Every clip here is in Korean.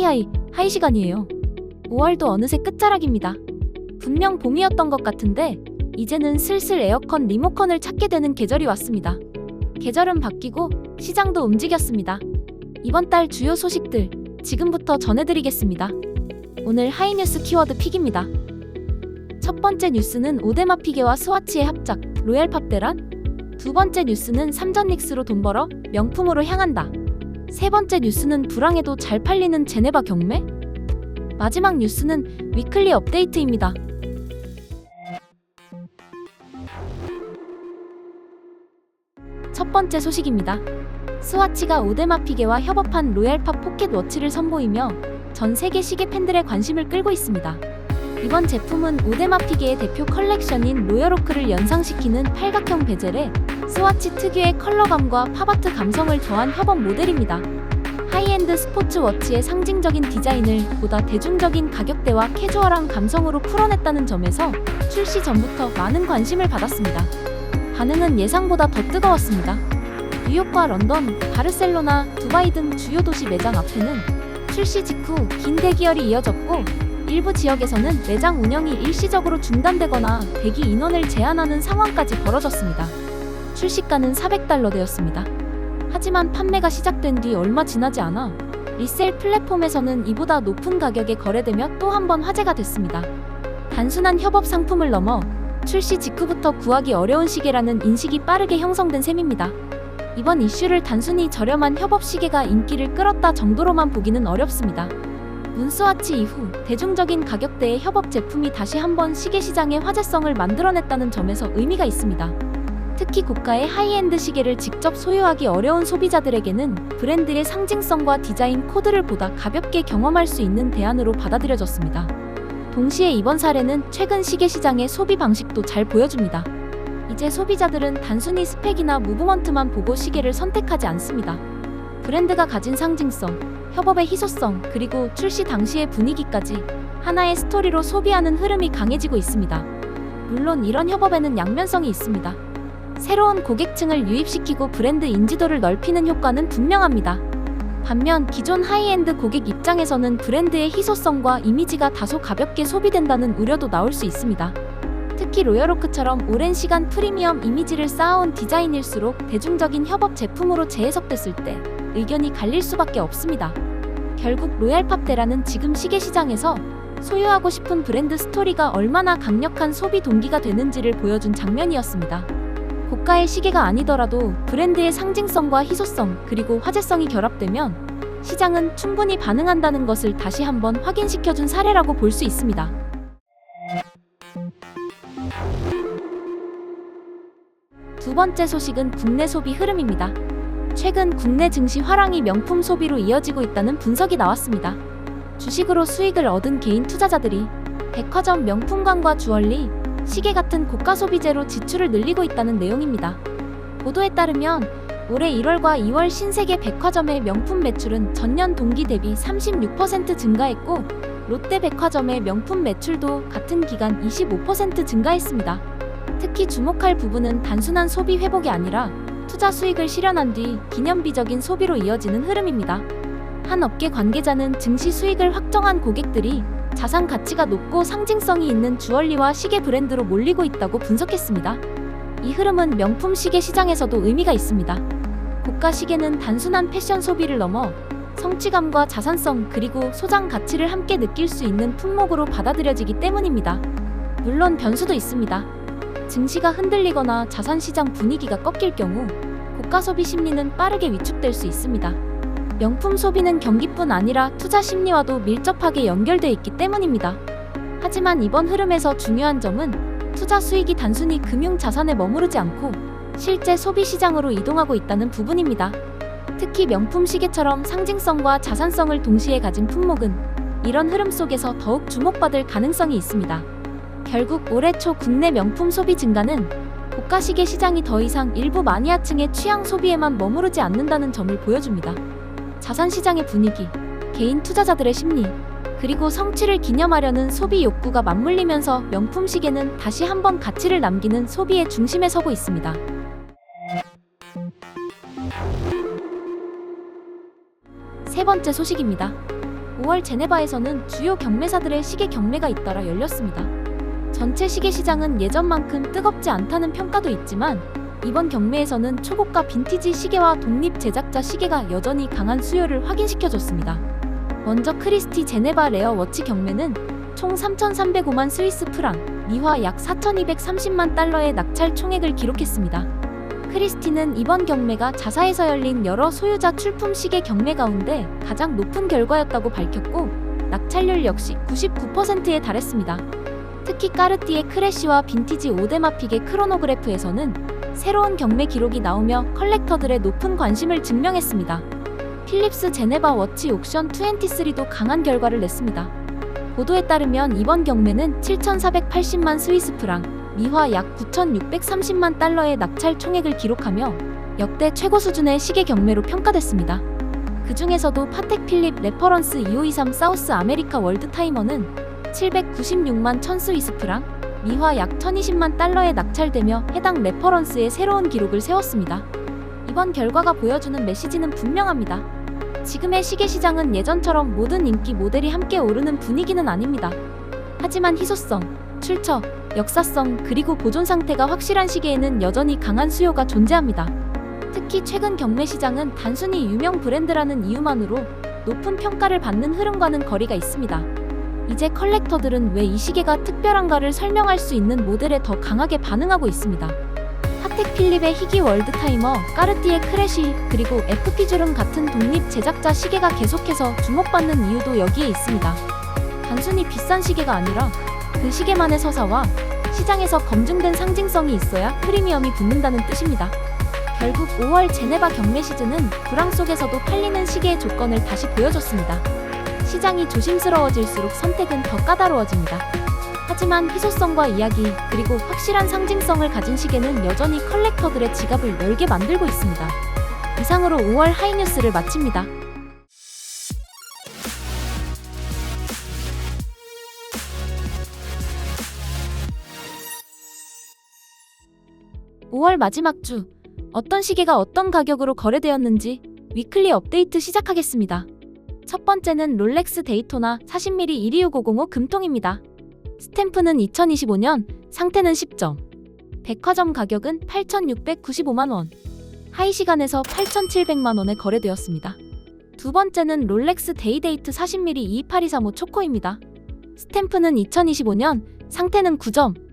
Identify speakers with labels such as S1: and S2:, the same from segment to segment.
S1: 하이 시간이에요. 5월도 어느새 끝자락입니다. 분명 봄이었던 것 같은데 이제는 슬슬 에어컨 리모컨을 찾게 되는 계절이 왔습니다. 계절은 바뀌고 시장도 움직였습니다. 이번 달 주요 소식들 지금부터 전해드리겠습니다. 오늘 하이뉴스 키워드 픽입니다. 첫 번째 뉴스는 오데마 피게와 스와치의 합작, 로얄팝 대란. 두 번째 뉴스는 삼전 닉스로 돈 벌어 명품으로 향한다. 세 번째 뉴스는 불황에도 잘 팔리는 제네바 경매. 마지막 뉴스는 위클리 업데이트입니다. 첫 번째 소식입니다. 스와치가 오데마 피게와 협업한 로얄팝 포켓 워치를 선보이며 전 세계 시계 팬들의 관심을 끌고 있습니다. 이번 제품은 오데마 피게의 대표 컬렉션인 로얄오크를 연상시키는 팔각형 베젤에 스와치 특유의 컬러감과 팝아트 감성을 더한 협업 모델입니다. 하이엔드 스포츠 워치의 상징적인 디자인을 보다 대중적인 가격대와 캐주얼한 감성으로 풀어냈다는 점에서 출시 전부터 많은 관심을 받았습니다. 반응은 예상보다 더 뜨거웠습니다. 뉴욕과 런던, 바르셀로나, 두바이 등 주요 도시 매장 앞에는 출시 직후 긴 대기열이 이어졌고 일부 지역에서는 매장 운영이 일시적으로 중단되거나 대기 인원을 제한하는 상황까지 벌어졌습니다. 출시가는 $400대였습니다. 하지만 판매가 시작된 뒤 얼마 지나지 않아 리셀 플랫폼에서는 이보다 높은 가격에 거래되며 또 한 번 화제가 됐습니다. 단순한 협업 상품을 넘어 출시 직후부터 구하기 어려운 시계라는 인식이 빠르게 형성된 셈입니다. 이번 이슈를 단순히 저렴한 협업 시계가 인기를 끌었다 정도로만 보기는 어렵습니다. 문스와치 이후 대중적인 가격대의 협업 제품이 다시 한번 시계 시장의 화제성을 만들어냈다는 점에서 의미가 있습니다. 특히 고가의 하이엔드 시계를 직접 소유하기 어려운 소비자들에게는 브랜드의 상징성과 디자인 코드를 보다 가볍게 경험할 수 있는 대안으로 받아들여졌습니다. 동시에 이번 사례는 최근 시계 시장의 소비 방식도 잘 보여줍니다. 이제 소비자들은 단순히 스펙이나 무브먼트만 보고 시계를 선택하지 않습니다. 브랜드가 가진 상징성, 협업의 희소성, 그리고 출시 당시의 분위기까지 하나의 스토리로 소비하는 흐름이 강해지고 있습니다. 물론 이런 협업에는 양면성이 있습니다. 새로운 고객층을 유입시키고 브랜드 인지도를 넓히는 효과는 분명합니다. 반면 기존 하이엔드 고객 입장에서는 브랜드의 희소성과 이미지가 다소 가볍게 소비된다는 우려도 나올 수 있습니다. 특히 로얄오크처럼 오랜 시간 프리미엄 이미지를 쌓아온 디자인일수록 대중적인 협업 제품으로 재해석됐을 때 의견이 갈릴 수밖에 없습니다. 결국 로얄팝 대란은 지금 시계 시장에서 소유하고 싶은 브랜드 스토리가 얼마나 강력한 소비 동기가 되는지를 보여준 장면이었습니다. 고가의 시계가 아니더라도 브랜드의 상징성과 희소성 그리고 화제성이 결합되면 시장은 충분히 반응한다는 것을 다시 한번 확인시켜준 사례라고 볼 수 있습니다. 두 번째 소식은 국내 소비 흐름입니다. 최근 국내 증시 화랑이 명품 소비로 이어지고 있다는 분석이 나왔습니다. 주식으로 수익을 얻은 개인 투자자들이 백화점 명품관과 주얼리, 시계 같은 고가 소비재로 지출을 늘리고 있다는 내용입니다. 보도에 따르면 올해 1월과 2월 신세계 백화점의 명품 매출은 전년 동기 대비 36% 증가했고 롯데 백화점의 명품 매출도 같은 기간 25% 증가했습니다. 특히 주목할 부분은 단순한 소비 회복이 아니라 투자 수익을 실현한 뒤 기념비적인 소비로 이어지는 흐름입니다. 한 업계 관계자는 증시 수익을 확정한 고객들이 자산 가치가 높고 상징성이 있는 주얼리와 시계 브랜드로 몰리고 있다고 분석했습니다. 이 흐름은 명품 시계 시장에서도 의미가 있습니다. 고가 시계는 단순한 패션 소비를 넘어 성취감과 자산성 그리고 소장 가치를 함께 느낄 수 있는 품목으로 받아들여지기 때문입니다. 물론 변수도 있습니다. 증시가 흔들리거나 자산 시장 분위기가 꺾일 경우 고가 소비 심리는 빠르게 위축될 수 있습니다. 명품 소비는 경기뿐 아니라 투자 심리와도 밀접하게 연결돼 있기 때문입니다. 하지만 이번 흐름에서 중요한 점은 투자 수익이 단순히 금융 자산에 머무르지 않고 실제 소비 시장으로 이동하고 있다는 부분입니다. 특히 명품 시계처럼 상징성과 자산성을 동시에 가진 품목은 이런 흐름 속에서 더욱 주목받을 가능성이 있습니다. 결국 올해 초 국내 명품 소비 증가는 고가 시계 시장이 더 이상 일부 마니아층의 취향 소비에만 머무르지 않는다는 점을 보여줍니다. 자산 시장의 분위기, 개인 투자자들의 심리, 그리고 성취를 기념하려는 소비 욕구가 맞물리면서 명품 시계는 다시 한번 가치를 남기는 소비의 중심에 서고 있습니다. 세 번째 소식입니다. 5월 제네바에서는 주요 경매사들의 시계 경매가 잇따라 열렸습니다. 전체 시계 시장은 예전만큼 뜨겁지 않다는 평가도 있지만 이번 경매에서는 초고가 빈티지 시계와 독립 제작자 시계가 여전히 강한 수요를 확인시켜줬습니다. 먼저 크리스티 제네바 레어 워치 경매는 총 3,305만 스위스 프랑, 미화 약 4,230만 달러의 낙찰 총액을 기록했습니다. 크리스티는 이번 경매가 자사에서 열린 여러 소유자 출품 시계 경매 가운데 가장 높은 결과였다고 밝혔고 낙찰률 역시 99%에 달했습니다. 특히 까르띠에 크래쉬와 빈티지 오데마픽의 크로노그래프에서는 새로운 경매 기록이 나오며 컬렉터들의 높은 관심을 증명했습니다. 필립스 제네바 워치 옥션 23도 강한 결과를 냈습니다. 보도에 따르면 이번 경매는 7,480만 스위스 프랑, 미화 약 9,630만 달러의 낙찰 총액을 기록하며 역대 최고 수준의 시계 경매로 평가됐습니다. 그 중에서도 파텍 필립 레퍼런스 2523 사우스 아메리카 월드 타이머는 796만 1000 스위스 프랑, 미화 약 1,020만 달러에 낙찰되며 해당 레퍼런스의 새로운 기록을 세웠습니다. 이번 결과가 보여주는 메시지는 분명합니다. 지금의 시계 시장은 예전처럼 모든 인기 모델이 함께 오르는 분위기는 아닙니다. 하지만 희소성, 출처, 역사성 그리고 보존 상태가 확실한 시계에는 여전히 강한 수요가 존재합니다. 특히 최근 경매 시장은 단순히 유명 브랜드라는 이유만으로 높은 평가를 받는 흐름과는 거리가 있습니다. 이제 컬렉터들은 왜 이 시계가 특별한가를 설명할 수 있는 모델에 더 강하게 반응하고 있습니다. 파텍 필립의 희귀 월드 타이머, 까르띠에 크래쉬, 그리고 FP주름 같은 독립 제작자 시계가 계속해서 주목받는 이유도 여기에 있습니다. 단순히 비싼 시계가 아니라 그 시계만의 서사와 시장에서 검증된 상징성이 있어야 프리미엄이 붙는다는 뜻입니다. 결국 5월 제네바 경매 시즌은 불황 속에서도 팔리는 시계의 조건을 다시 보여줬습니다. 시장이 조심스러워질수록 선택은 더 까다로워집니다. 하지만 희소성과 이야기, 그리고 확실한 상징성을 가진 시계는 여전히 컬렉터들의 지갑을 열게 만들고 있습니다. 이상으로 5월 하이뉴스를 마칩니다. 5월 마지막 주, 어떤 시계가 어떤 가격으로 거래되었는지 위클리 업데이트 시작하겠습니다. 첫 번째는 롤렉스 데이토나 40mm 126505 금통입니다. 스탬프는 2025년, 상태는 10점. 백화점 가격은 8,695만원. 하이 시간에서 8,700만원에 거래되었습니다. 두 번째는 롤렉스 데이데이트 40mm 22835 초코입니다. 스탬프는 2025년, 상태는 9점.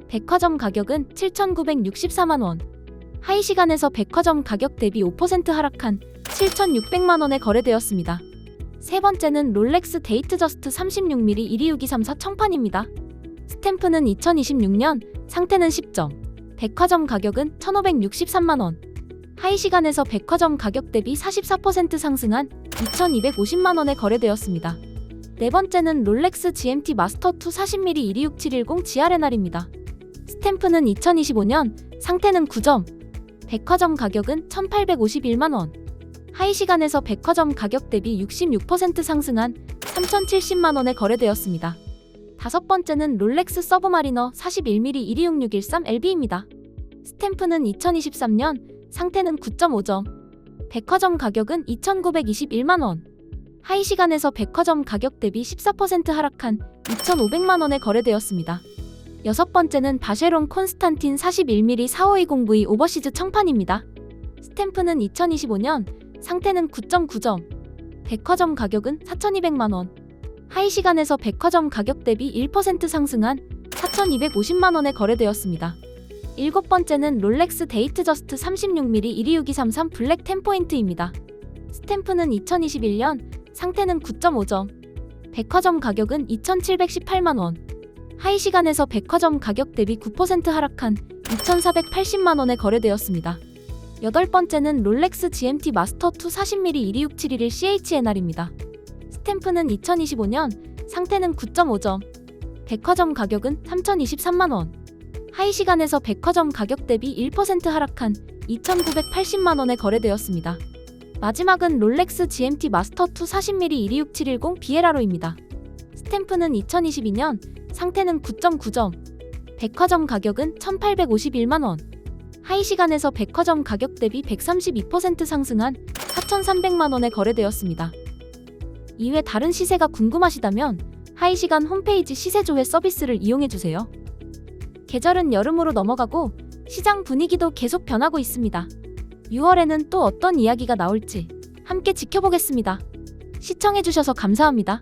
S1: 백화점 가격은 7,964만원. 하이 시간에서 백화점 가격 대비 5% 하락한 7,600만원에 거래되었습니다. 세 번째는 롤렉스 데이트 저스트 36mm 126234 청판입니다. 스탬프는 2026년, 상태는 10점. 백화점 가격은 1,563만원. 하이 시간에서 백화점 가격 대비 44% 상승한 2,250만원에 거래되었습니다. 네 번째는 롤렉스 GMT 마스터 2 40mm 126710 GRNR입니다. 스탬프는 2025년, 상태는 9점. 백화점 가격은 1,851만원. 하이 시간에서 백화점 가격 대비 66% 상승한 3,070만원에 거래되었습니다. 다섯 번째는 롤렉스 서브마리너 41mm 126613 LB입니다. 스탬프는 2023년, 상태는 9.5점. 백화점 가격은 2,921만원. 하이 시간에서 백화점 가격 대비 14% 하락한 2,500만원에 거래되었습니다. 여섯 번째는 바쉐론 콘스탄틴 41mm 4520V 오버시즈 청판입니다. 스탬프는 2025년, 상태는 9.9점. 백화점 가격은 4,200만원. 하이 시간에서 백화점 가격 대비 1% 상승한 4,250만원에 거래되었습니다. 일곱 번째는 롤렉스 데이트 저스트 36mm 126233 블랙 10포인트입니다. 스탬프는 2021년, 상태는 9.5점. 백화점 가격은 2,718만원. 하이 시간에서 백화점 가격 대비 9% 하락한 2,480만원에 거래되었습니다. 여덟 번째는 롤렉스 GMT 마스터 2 40mm 22671 CHNR입니다. 스탬프는 2025년, 상태는 9.5점. 백화점 가격은 3,023만원. 하이 시간에서 백화점 가격 대비 1% 하락한 2,980만원에 거래되었습니다. 마지막은 롤렉스 GMT 마스터 2 40mm 2267110 비에라로입니다. 스탬프는 2022년, 상태는 9.9점. 백화점 가격은 1,851만원. 하이 시간에서 백화점 가격 대비 132% 상승한 4,300만원에 거래되었습니다. 이외 다른 시세가 궁금하시다면 하이시간 홈페이지 시세조회 서비스를 이용해주세요. 계절은 여름으로 넘어가고 시장 분위기도 계속 변하고 있습니다. 6월에는 또 어떤 이야기가 나올지 함께 지켜보겠습니다. 시청해주셔서 감사합니다.